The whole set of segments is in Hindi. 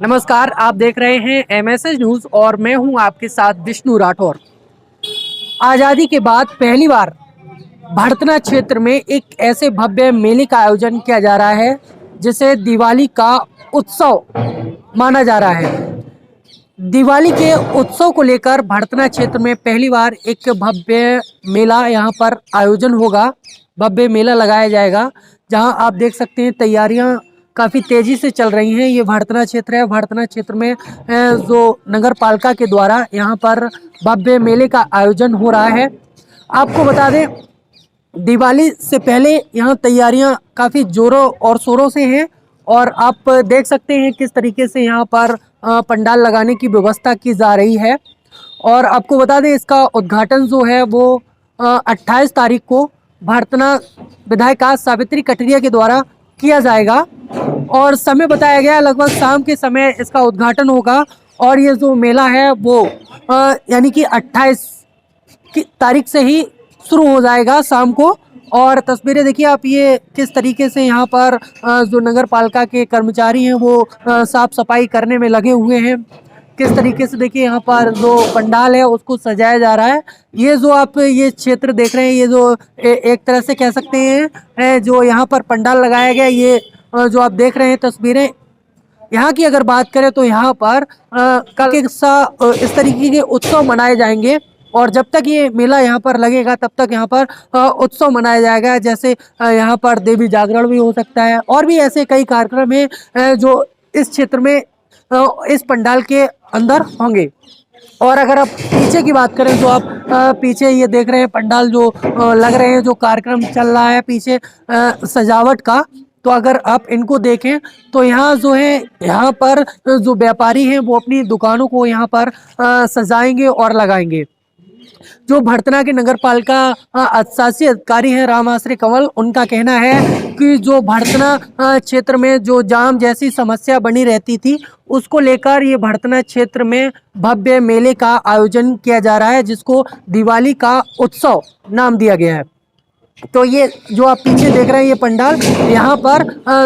नमस्कार, आप देख रहे हैं एमएसएस न्यूज और मैं हूं आपके साथ विष्णु राठौर। आज़ादी के बाद पहली बार भड़तना क्षेत्र में एक ऐसे भव्य मेले का आयोजन किया जा रहा है जिसे दिवाली का उत्सव माना जा रहा है। दिवाली के उत्सव को लेकर भड़तना क्षेत्र में पहली बार एक भव्य मेला यहाँ पर आयोजन होगा। भव्य मेला लगाया जाएगा जहाँ आप देख सकते हैं तैयारियां काफ़ी तेज़ी से चल रही हैं। ये भड़तना क्षेत्र है। भड़तना क्षेत्र में जो नगर पालिका के द्वारा यहाँ पर भव्य मेले का आयोजन हो रहा है। आपको बता दें, दिवाली से पहले यहाँ तैयारियां काफ़ी जोरों और शोरों से हैं और आप देख सकते हैं किस तरीके से यहाँ पर पंडाल लगाने की व्यवस्था की जा रही है। और आपको बता दें, इसका उद्घाटन जो है वो 28 तारीख को भड़तना विधायिका सावित्री कटरिया के द्वारा किया जाएगा और समय बताया गया लगभग शाम के समय इसका उद्घाटन होगा। और ये जो मेला है वो यानी कि 28 की तारीख से ही शुरू हो जाएगा शाम को। और तस्वीरें देखिए आप, ये किस तरीके से यहाँ पर जो नगर पालिका के कर्मचारी हैं वो साफ सफाई करने में लगे हुए हैं। किस तरीके से देखिए यहाँ पर जो पंडाल है उसको सजाया जा रहा है। ये जो आप ये क्षेत्र देख रहे हैं, ये जो एक तरह से कह सकते हैं जो यहाँ पर पंडाल लगाया गया, ये जो आप देख रहे हैं तस्वीरें, यहाँ की अगर बात करें तो यहाँ पर कल के इस तरीके के उत्सव मनाए जाएंगे और जब तक ये मेला यहाँ पर लगेगा तब तक यहाँ पर उत्सव मनाया जाएगा। जैसे यहाँ पर देवी जागरण भी हो सकता है और भी ऐसे कई कार्यक्रम हैं जो इस क्षेत्र में इस पंडाल के अंदर होंगे। और अगर आप पीछे की बात करें तो आप पीछे ये देख रहे हैं पंडाल जो लग रहे हैं, जो कार्यक्रम चल रहा है पीछे सजावट का, तो अगर आप इनको देखें तो यहाँ जो है, यहाँ पर जो व्यापारी हैं वो अपनी दुकानों को यहाँ पर सजाएंगे और लगाएंगे। जो भड़तना के नगर पालिका शासी अधिकारी हैं राम आश्रय कंवल, उनका कहना है कि जो भड़तना क्षेत्र में जो जाम जैसी समस्या बनी रहती थी उसको लेकर ये भड़तना क्षेत्र में भव्य मेले का आयोजन किया जा रहा है जिसको दिवाली का उत्सव नाम दिया गया है। तो ये जो आप पीछे देख रहे हैं ये पंडाल, यहाँ पर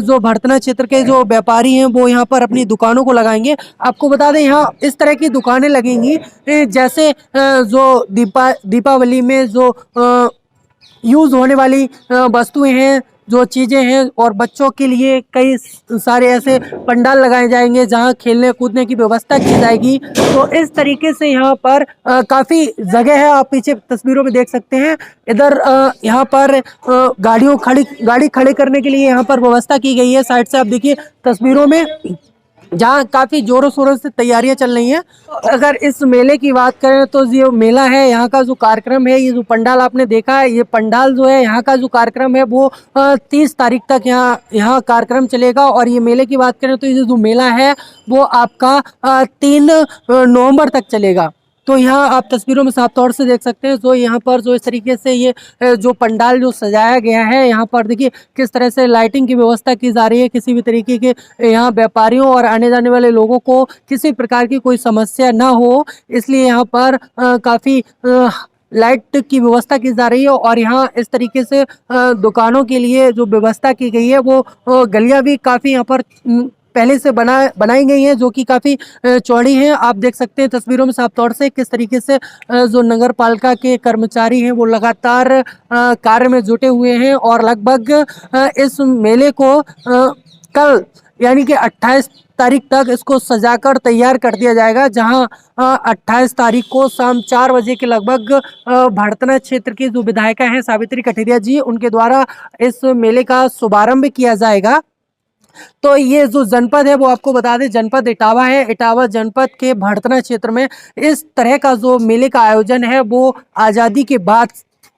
जो भड़तना क्षेत्र के जो व्यापारी हैं वो यहाँ पर अपनी दुकानों को लगाएंगे। आपको बता दें यहाँ इस तरह की दुकानें लगेंगी जैसे जो दीपावली में जो यूज़ होने वाली वस्तुएं हैं, जो चीज़ें हैं, और बच्चों के लिए कई सारे ऐसे पंडाल लगाए जाएंगे जहां खेलने कूदने की व्यवस्था की जाएगी। तो इस तरीके से यहाँ पर काफ़ी जगह है, आप पीछे तस्वीरों में देख सकते हैं। इधर यहाँ पर गाड़ी खड़े करने के लिए यहाँ पर व्यवस्था की गई है। साइड से आप देखिए तस्वीरों में जहाँ काफ़ी जोरों शोरों से तैयारियां चल रही हैं। अगर इस मेले की बात करें तो ये मेला है, यहाँ का जो कार्यक्रम है, ये जो पंडाल आपने देखा है, ये पंडाल जो है यहाँ का जो कार्यक्रम है वो 30 तारीख तक यहाँ कार्यक्रम चलेगा। और ये मेले की बात करें तो ये जो मेला है वो आपका 3 नवंबर तक चलेगा। तो यहाँ आप तस्वीरों में साफ तौर से देख सकते हैं जो यहाँ पर जो इस तरीके से ये जो पंडाल जो सजाया गया है, यहाँ पर देखिए किस तरह से लाइटिंग की व्यवस्था की जा रही है। किसी भी तरीके के यहाँ व्यापारियों और आने जाने वाले लोगों को किसी प्रकार की कोई समस्या ना हो, इसलिए यहाँ पर काफ़ी लाइट की व्यवस्था की जा रही है। और यहाँ इस तरीके से दुकानों के लिए जो व्यवस्था की गई है वो गलियाँ भी काफ़ी यहाँ पर पहले से बनाई गई हैं जो कि काफ़ी चौड़ी हैं। आप देख सकते हैं तस्वीरों में साफ तौर से किस तरीके से जो नगर पालिका के कर्मचारी हैं वो लगातार कार्य में जुटे हुए हैं। और लगभग इस मेले को कल यानी कि 28 तारीख तक इसको सजाकर तैयार कर दिया जाएगा, जहां 28 तारीख को शाम 4 बजे के लगभग भड़तना क्षेत्र की जो विधायिका हैं सावित्री कटरिया जी, उनके द्वारा इस मेले का शुभारंभ किया जाएगा। तो ये जो जनपद है वो आपको बता दें जनपद इटावा है। इटावा जनपद के भड़तना क्षेत्र में इस तरह का जो मेले का आयोजन है वो आज़ादी के बाद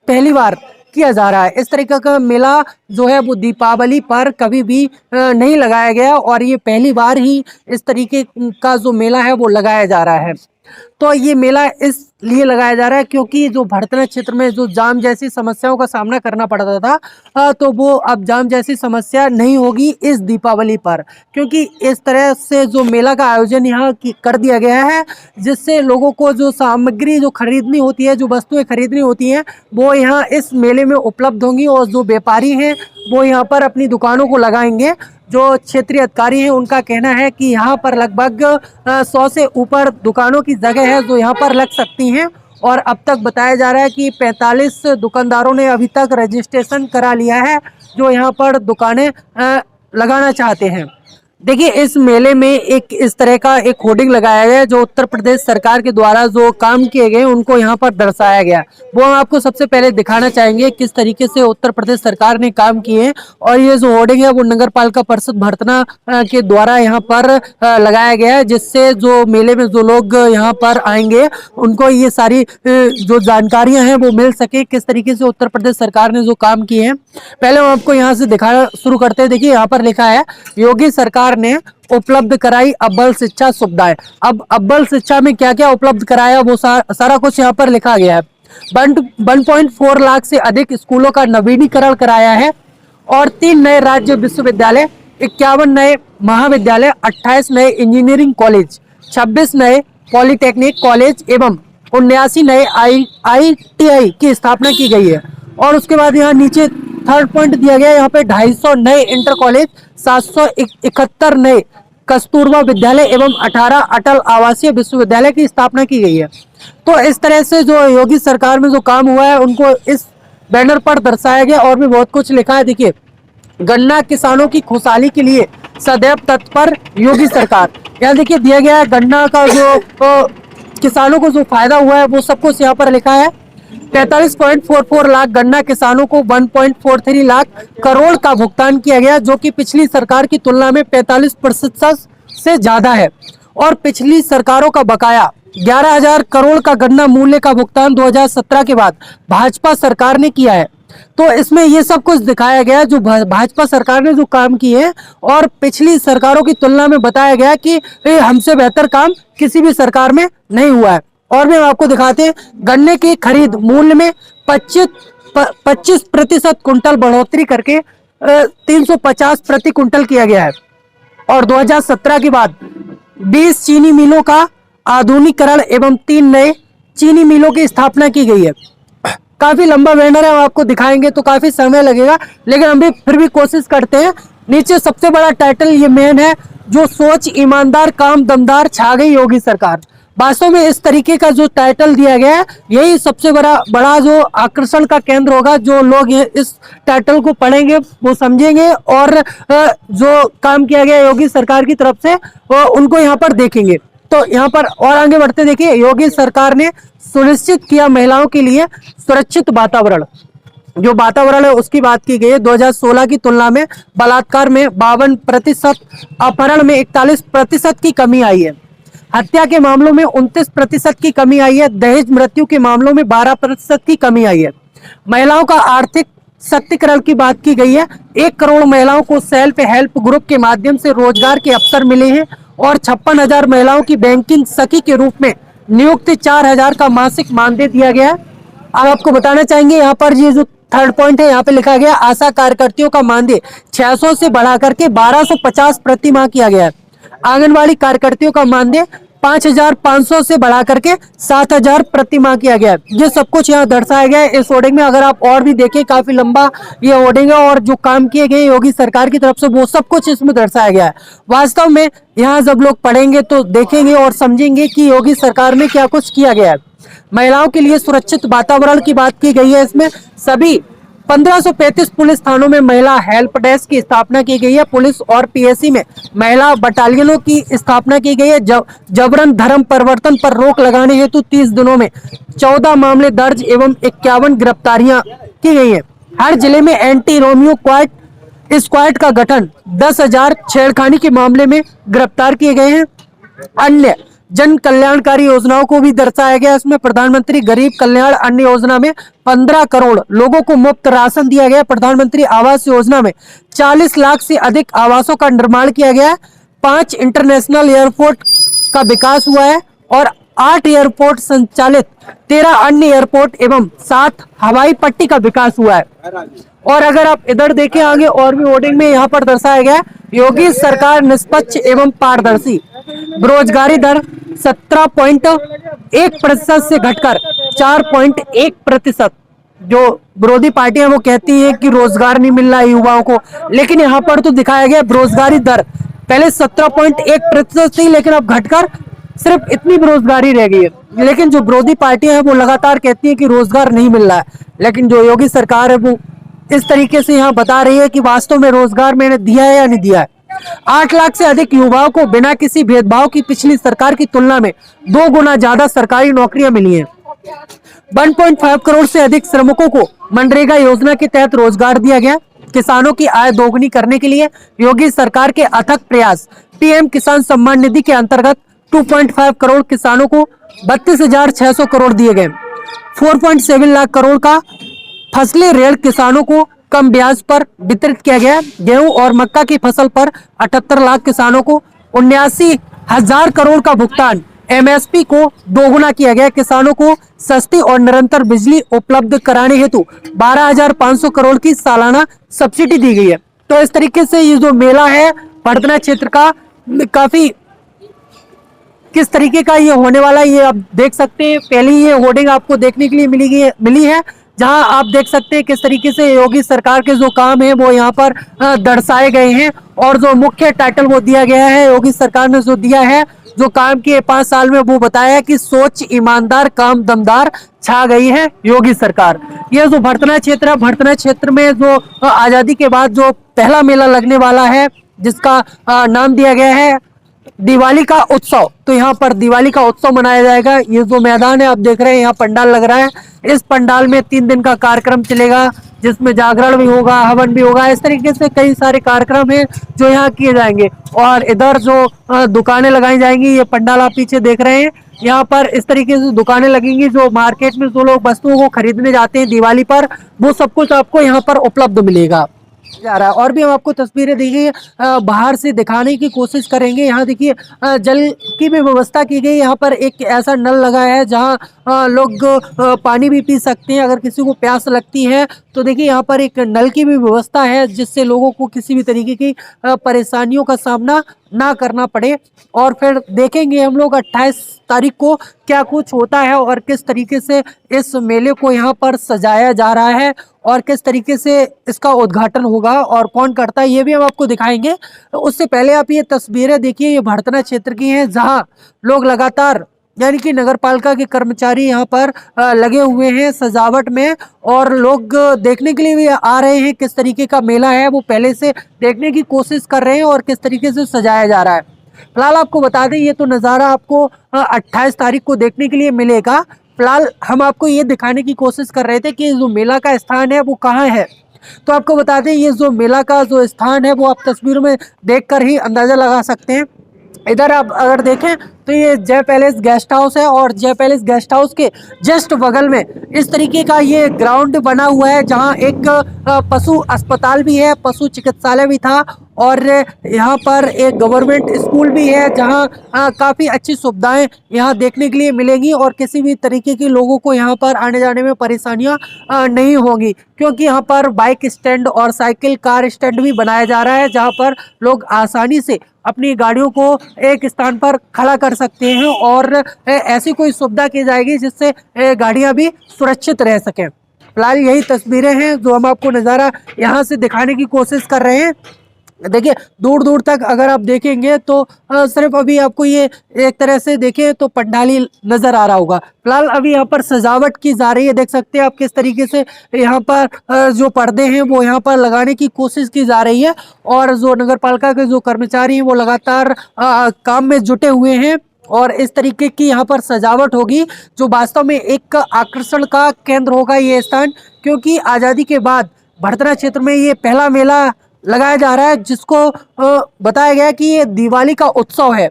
पहली बार किया जा रहा है। इस तरीके का मेला जो है वो दीपावली पर कभी भी नहीं लगाया गया और ये पहली बार ही इस तरीके का जो मेला है वो लगाया जा रहा है। तो तो ये मेला इसलिए लगाया जा रहा है क्योंकि जो भड़तना क्षेत्र में जो जाम जैसी समस्याओं का सामना करना पड़ता था, तो वो अब जाम जैसी समस्या नहीं होगी इस दीपावली पर, क्योंकि इस तरह से जो मेला का आयोजन यहाँ कर दिया गया है, जिससे लोगों को जो सामग्री जो खरीदनी होती है, जो वस्तुएं खरीदनी होती हैं, वो यहाँ इस मेले में उपलब्ध होंगी और जो व्यापारी हैं वो यहाँ पर अपनी दुकानों को लगाएंगे। जो क्षेत्रीय अधिकारी हैं उनका कहना है कि यहाँ पर लगभग 100 से ऊपर दुकानों की जगह है जो यहाँ पर लग सकती हैं, और अब तक बताया जा रहा है कि 45 दुकानदारों ने अभी तक रजिस्ट्रेशन करा लिया है जो यहाँ पर दुकानें लगाना चाहते हैं। देखिए, इस मेले में एक इस तरह का एक होर्डिंग लगाया गया है जो उत्तर प्रदेश सरकार के द्वारा जो काम किए गए उनको यहाँ पर दर्शाया गया। वो हम आपको सबसे पहले दिखाना चाहेंगे किस तरीके से उत्तर प्रदेश सरकार ने काम किए हैं। और ये जो होर्डिंग है वो नगर पालिका परिषद भड़तना के द्वारा यहाँ पर लगाया गया है, जिससे जो मेले में जो लोग यहाँ पर आएंगे उनको ये सारी जो जानकारियां हैं वो मिल सके, किस तरीके से उत्तर प्रदेश सरकार ने जो काम किए हैं। पहले हम आपको यहाँ से दिखाना शुरू करते हैं। देखिए, यहाँ पर लिखा है योगी सरकार ने उपलब्ध कराई अव्वल शिक्षा सुविधाएं। अब अव्वल शिक्षा में क्या क्या उपलब्ध कराया वो सारा कुछ यहाँ पर लिखा गया है। 1.4 लाख से अधिक स्कूलों का नवीनीकरण कराया है और 3 नए राज्य विश्वविद्यालय, 51 नए महाविद्यालय, 28 नए इंजीनियरिंग कॉलेज, 26 नए पॉलिटेक्निक कॉलेज एवं 79 नए ITI की स्थापना की गई है। और उसके बाद यहाँ नीचे थर्ड पॉइंट दिया गया है, यहाँ पे 250 नए इंटर कॉलेज, 771 नए कस्तूरबा विद्यालय एवं 18 अटल आवासीय विश्वविद्यालय की स्थापना की गई है। तो इस तरह से जो योगी सरकार में जो काम हुआ है उनको इस बैनर पर दर्शाया गया और भी बहुत कुछ लिखा है। देखिए, गन्ना किसानों की खुशहाली के लिए सदैव तत्पर योगी सरकार। यहाँ देखिए दिया गया है गन्ना का जो किसानों को जो फायदा हुआ है वो सब कुछ यहाँ पर लिखा है। 45.44 लाख गन्ना किसानों को 1.43 लाख करोड़ का भुगतान किया गया, जो कि पिछली सरकार की तुलना में 45% से ज्यादा है। और पिछली सरकारों का बकाया 11,000 करोड़ का गन्ना मूल्य का भुगतान 2017 के बाद भाजपा सरकार ने किया है। तो इसमें ये सब कुछ दिखाया गया जो भाजपा सरकार ने जो काम किए हैं, और पिछली सरकारों की तुलना में बताया गया कि हमसे बेहतर काम किसी भी सरकार में नहीं हुआ है। और भी हम आपको दिखाते हैं, गन्ने की खरीद मूल्य में 25% कुंटल बढ़ोतरी करके 350 प्रति कुंटल किया गया है। और 2017 के बाद 20 चीनी मिलों का आधुनिकीकरण एवं 3 नए चीनी मिलों की स्थापना की गई है। काफी लंबा बैनर है, हम आपको दिखाएंगे तो काफी समय लगेगा, लेकिन हम भी फिर भी कोशिश करते हैं। नीचे सबसे बड़ा टाइटल ये मेन है, जो सोच ईमानदार काम दमदार छा गई योगी सरकार। वास्तव में इस तरीके का जो टाइटल दिया गया है यही सबसे बड़ा जो आकर्षण का केंद्र होगा। जो लोग इस टाइटल को पढ़ेंगे वो समझेंगे और जो काम किया गया योगी सरकार की तरफ से वो उनको यहाँ पर देखेंगे। तो यहाँ पर और आगे बढ़ते देखिए, योगी सरकार ने सुनिश्चित किया महिलाओं के लिए सुरक्षित वातावरण। जो वातावरण है उसकी बात की गई है। 2016 की तुलना में बलात्कार में 52%, अपहरण में 41% की कमी आई है, हत्या के मामलों में 29% की कमी आई है, दहेज मृत्यु के मामलों में 12% की कमी आई है। महिलाओं का आर्थिक सशक्तिकरण की बात की गई है। 1 करोड़ महिलाओं को सेल्फ हेल्प ग्रुप के माध्यम से रोजगार के अवसर मिले हैं और 56,000 महिलाओं की बैंकिंग सखी के रूप में नियुक्ति, 4,000 का मासिक मानदेय दिया गया है। अब आपको बताना चाहेंगे यहाँ पर ये जो थर्ड पॉइंट है यहाँ पे लिखा गया, आशा कार्यकर्तियों का मानदेय 600 से बढ़ा करके 1250 प्रति माह किया गया है। आंगनबाड़ी कार्यकर्तियों का मानदेय 5,500 से बढ़ा करके 7,000 प्रति माह किया गया है। ये सब कुछ यहाँ दर्शाया गया है इस होर्डिंग में। अगर आप और भी देखें, काफी लंबा ये होर्डिंग है और जो काम किए गए योगी सरकार की तरफ से वो सब कुछ इसमें दर्शाया गया है। वास्तव में यहाँ जब लोग पढ़ेंगे तो देखेंगे और समझेंगे कि योगी सरकार में क्या कुछ किया गया है। महिलाओं के लिए सुरक्षित वातावरण की बात की गई है। इसमें सभी 1535 पुलिस थानों में महिला हेल्प डेस्क की स्थापना की गई है। पुलिस और PSC में महिला बटालियनों की स्थापना की गई है। जबरन धर्म परिवर्तन पर रोक लगाने हेतु 30 दिनों में 14 मामले दर्ज एवं 51 गिरफ्तारियां की गई है। हर जिले में एंटी रोमियो स्क्वाड का गठन, 10,000 छेड़खानी के मामले में गिरफ्तार किए गए हैं। अन्य जन कल्याणकारी योजनाओं को भी दर्शाया गया। इसमें प्रधानमंत्री गरीब कल्याण अन्न योजना में 15 करोड़ लोगों को मुफ्त राशन दिया गया। प्रधानमंत्री आवास योजना में 40 लाख से अधिक आवासों का निर्माण किया गया है। 5 इंटरनेशनल एयरपोर्ट का विकास हुआ है और 8 एयरपोर्ट संचालित 13 अन्य एयरपोर्ट एवं 7 हवाई पट्टी का विकास हुआ है। और अगर आप इधर देखें आगे और भी होर्डिंग में यहाँ पर दर्शाया गया है, योगी सरकार निष्पक्ष एवं पारदर्शी, बेरोजगारी दर 17.1% से घटकर 4.1%। जो विरोधी पार्टियां वो कहती है कि रोजगार नहीं मिल रहा है युवाओं को, लेकिन यहाँ पर तो दिखाया गया बेरोजगारी दर पहले 17.1% थी, लेकिन अब घटकर सिर्फ इतनी बेरोजगारी रह गई है। लेकिन जो विरोधी पार्टियां हैं वो लगातार कहती है कि रोजगार नहीं मिल रहा है, लेकिन जो योगी सरकार है वो इस तरीके से यहाँ बता रही है कि वास्तव में रोजगार मैंने दिया है या नहीं दिया है। 8 लाख से अधिक युवाओं को बिना किसी भेदभाव की पिछली सरकार की तुलना में 2 गुना ज्यादा सरकारी नौकरियां मिली हैं। 1.5 करोड़ से अधिक श्रमिकों को मनरेगा योजना के तहत रोजगार दिया गया। किसानों की आय दोगुनी करने के लिए योगी सरकार के अथक प्रयास, पीएम किसान सम्मान निधि के अंतर्गत 2.5 करोड़ किसानों को 32,600 करोड़ दिए गए। 4.7 लाख करोड़ का फसली ऋण किसानों को कम ब्याज पर वितरित किया गया। गेहूं और मक्का की फसल पर 78 लाख किसानों को 79,000 करोड़ का भुगतान। एमएसपी को दोगुना किया गया। किसानों को सस्ती और निरंतर बिजली उपलब्ध कराने हेतु 12,500 करोड़ की सालाना सब्सिडी दी गई है। तो इस तरीके से ये जो मेला है पटना क्षेत्र का, काफी किस तरीके का ये होने वाला है ये आप देख सकते हैं। पहली ये होर्डिंग आपको देखने के लिए मिली है, जहां आप देख सकते हैं किस तरीके से योगी सरकार के जो काम है वो यहाँ पर दर्शाए गए हैं। और जो मुख्य टाइटल वो दिया गया है, योगी सरकार ने जो दिया है, जो काम किए 5 साल में, वो बताया कि सोच ईमानदार, काम दमदार, छा गई है योगी सरकार। ये जो भरतना क्षेत्र है, भरतना क्षेत्र में जो आजादी के बाद जो पहला मेला लगने वाला है, जिसका नाम दिया गया है दिवाली का उत्सव। तो यहाँ पर दिवाली का उत्सव मनाया जाएगा। ये जो मैदान है आप देख रहे हैं, यहाँ पंडाल लग रहा है। इस पंडाल में 3 दिन का कार्यक्रम चलेगा, जिसमें जागरण भी होगा, हवन भी होगा। इस तरीके से कई सारे कार्यक्रम हैं जो यहाँ किए जाएंगे। और इधर जो दुकानें लगाई जाएंगी, ये पंडाल आप पीछे देख रहे हैं, यहाँ पर इस तरीके से दुकानें लगेंगी। जो मार्केट में जो लोग वस्तुओं को खरीदने जाते हैं दिवाली पर, वो सब कुछ आपको यहाँ पर उपलब्ध मिलेगा जा रहा है। और भी हम आपको तस्वीरें देखिए बाहर से दिखाने की कोशिश करेंगे। यहाँ देखिए जल की भी व्यवस्था की गई। यहाँ पर एक ऐसा नल लगा है जहाँ लोग पानी भी पी सकते हैं अगर किसी को प्यास लगती है। तो देखिए यहाँ पर एक नल की भी व्यवस्था है, जिससे लोगों को किसी भी तरीके की परेशानियों का सामना ना करना पड़े। और फिर देखेंगे हम लोग 28 तारीख को क्या कुछ होता है और किस तरीके से इस मेले को यहाँ पर सजाया जा रहा है और किस तरीके से इसका उद्घाटन होगा और कौन करता है, ये भी हम आपको दिखाएंगे। उससे पहले आप ये तस्वीरें देखिए, ये भरतना क्षेत्र की हैं, जहाँ लोग लगातार यानी कि नगर पालिका के कर्मचारी यहाँ पर लगे हुए हैं सजावट में। और लोग देखने के लिए भी आ रहे हैं किस तरीके का मेला है, वो पहले से देखने की कोशिश कर रहे हैं और किस तरीके से सजाया जा रहा है। फिलहाल आपको बता दें, ये तो नज़ारा आपको 28 तारीख को देखने के लिए मिलेगा। फिलहाल हम आपको ये दिखाने की कोशिश कर रहे थे कि जो मेला का स्थान है वो कहाँ है। तो आपको बता दें, ये जो मेला का जो स्थान है वो आप तस्वीरों में देखकर ही अंदाज़ा लगा सकते हैं। इधर आप अगर देखें तो ये जय पैलेस गेस्ट हाउस है और जय पैलेस गेस्ट हाउस के जस्ट बगल में इस तरीके का ये ग्राउंड बना हुआ है, जहाँ एक पशु अस्पताल भी है, पशु चिकित्सालय भी था। और यहाँ पर एक गवर्नमेंट स्कूल भी है, जहाँ काफ़ी अच्छी सुविधाएं यहाँ देखने के लिए मिलेंगी और किसी भी तरीके के लोगों को यहाँ पर आने जाने में परेशानियाँ नहीं होंगी, क्योंकि यहाँ पर बाइक स्टैंड और साइकिल कार स्टैंड भी बनाया जा रहा है, जहाँ पर लोग आसानी से अपनी गाड़ियों को एक स्थान पर खड़ा कर सकते हैं और ऐसी कोई सुविधा की जाएगी जिससे गाड़ियां भी सुरक्षित रह सकें। फिलहाल यही तस्वीरें हैं जो हम आपको नज़ारा यहाँ से दिखाने की कोशिश कर रहे हैं। देखिए दूर दूर तक अगर आप देखेंगे तो सिर्फ अभी आपको ये एक तरह से देखें तो पंडाली नज़र आ रहा होगा। फिलहाल अभी यहाँ पर सजावट की जा रही है, देख सकते हैं आप किस तरीके से यहाँ पर जो पर्दे हैं वो यहाँ पर लगाने की कोशिश की जा रही है। और जो नगर पालिका के जो कर्मचारी हैं वो लगातार काम में जुटे हुए हैं और इस तरीके की यहाँ पर सजावट होगी जो वास्तव में एक आकर्षण का केंद्र होगा ये स्थान, क्योंकि आज़ादी के बाद भरतना क्षेत्र में ये पहला मेला लगाया जा रहा है, जिसको बताया गया कि ये दिवाली का उत्सव है।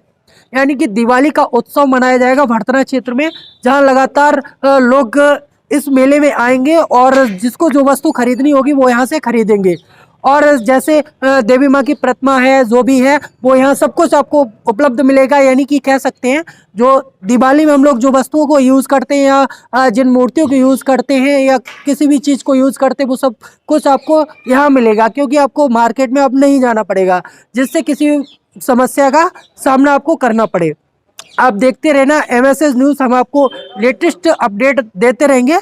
यानी कि दिवाली का उत्सव मनाया जाएगा भरतना क्षेत्र में, जहां लगातार लोग इस मेले में आएंगे और जिसको जो वस्तु खरीदनी होगी वो यहाँ से खरीदेंगे। और जैसे देवी माँ की प्रतिमा है, जो भी है वो यहाँ सब कुछ आपको उपलब्ध मिलेगा। यानी कि कह सकते हैं जो दिवाली में हम लोग जो वस्तुओं को यूज़ करते हैं या जिन मूर्तियों को यूज़ करते हैं या किसी भी चीज़ को यूज़ करते हैं वो सब कुछ आपको यहाँ मिलेगा, क्योंकि आपको मार्केट में अब नहीं जाना पड़ेगा जिससे किसी समस्या का सामना आपको करना पड़े। आप देखते रहना MSS न्यूज़, हम आपको लेटेस्ट अपडेट देते रहेंगे।